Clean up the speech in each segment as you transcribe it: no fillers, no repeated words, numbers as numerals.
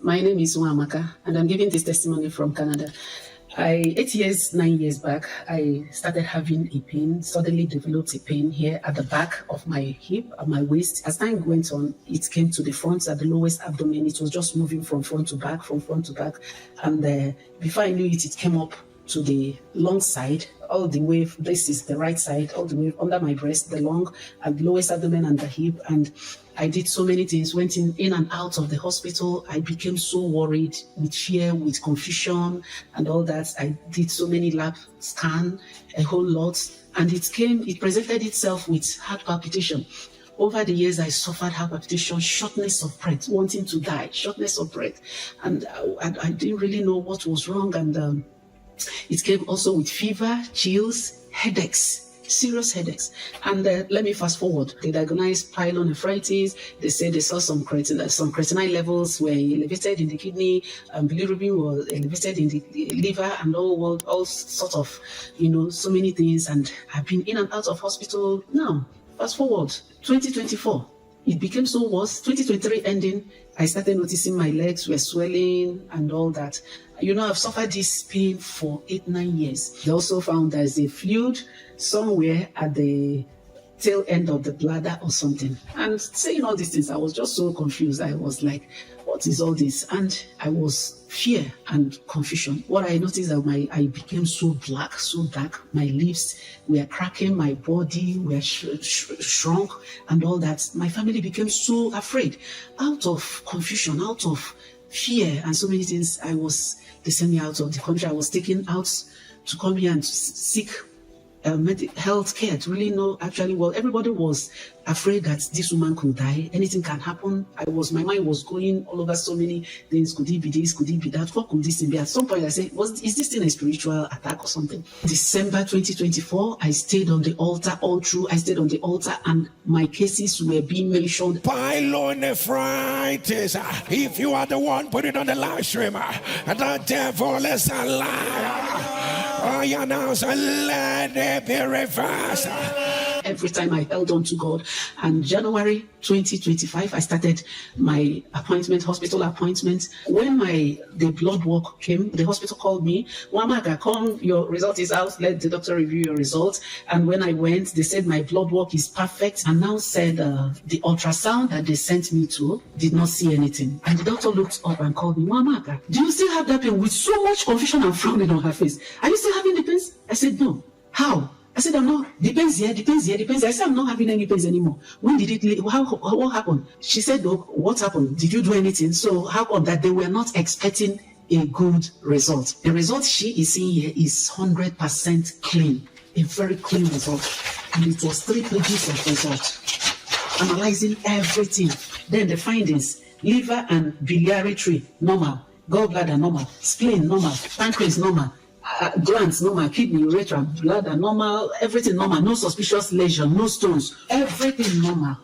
My name is Uamaka, and I'm giving this testimony from Canada. 9 years back, I started having a pain, suddenly developed a pain here at the back of my hip, at my waist. As time went on, it came to the front, at the lowest abdomen. It was just moving from front to back, from front to back. And before I knew it, it came up to the long side, all the way, this is the right side, all the way under my breast, the long and lowest abdomen and the hip. And I did so many things, went in and out of the hospital. I became so worried with fear, with confusion and all that. I did so many lab scans, a whole lot. And it presented itself with heart palpitation. Over the years, I suffered heart palpitation, shortness of breath, wanting to die, shortness of breath. And I didn't really know what was wrong. And it came also with fever, chills, headaches, serious headaches. And let me fast forward. They diagnosed pyelonephritis. They said they saw some creatinine levels were elevated in the kidney, bilirubin was elevated in the liver, and all sorts of, so many things. And I've been in and out of hospital. Now, fast forward, 2024. It became so worse. 2023 ending, I started noticing my legs were swelling and all that. I've suffered this pain for 8-9 years. They also found there's a fluid somewhere at the tail end of the bladder or something. And saying all these things, I was just so confused. I was like, what is all this? And I was fear and confusion. What I noticed that I became so black, so dark. My lips were cracking, my body were shrunk and all that. My family became so afraid, out of confusion, out of fear and so many things. They sent me out of the country. I was taken out to come here and seek health care to really know actually, everybody was afraid that this woman could die. Anything can happen. My mind was going all over so many things. Could it be this? Could it be that? What could this be? At some point I said, is this thing a spiritual attack or something? December 2024, I stayed on the altar all through. I stayed on the altar and my cases were being mentioned. Pyelonephritis. If you are the one, put it on the live stream. The devil is a liar. Oh, you know, so let it be reversed. Every time I held on to God. And January 2025, I started my hospital appointment. When the blood work came, the hospital called me, Wamaka, come, your result is out. Let the doctor review your results. And when I went, they said my blood work is perfect. And now said the ultrasound that they sent me to did not see anything. And the doctor looked up and called me, Wamaka, do you still have that pain? With so much confusion and frowning on her face. Are you still having the pains? I said, no. How? I said, I'm not. Depends here. I said, I'm not having any pains anymore. When did it leave? What happened? She said, oh, what happened? Did you do anything? So how come that they were not expecting a good result? The result she is seeing here is 100% clean. A very clean result. And it was 3 pages of result. Analyzing everything. Then the findings, liver and biliary tree, normal. Gallbladder, normal. Spleen, normal. Pancreas, normal. Glands normal, kidney, urethra, bladder normal, everything normal, no suspicious lesion, no stones, everything normal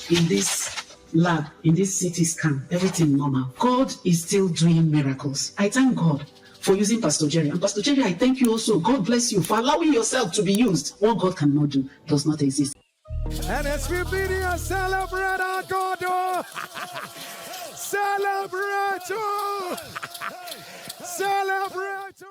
in this lab, in this CT scan, everything normal. God is still doing miracles. I thank God for using Pastor Jerry. And Pastor Jerry, I thank you also. God bless you for allowing yourself to be used. What God cannot do does not exist. And as we video celebrate our God, celebrate, celebrate.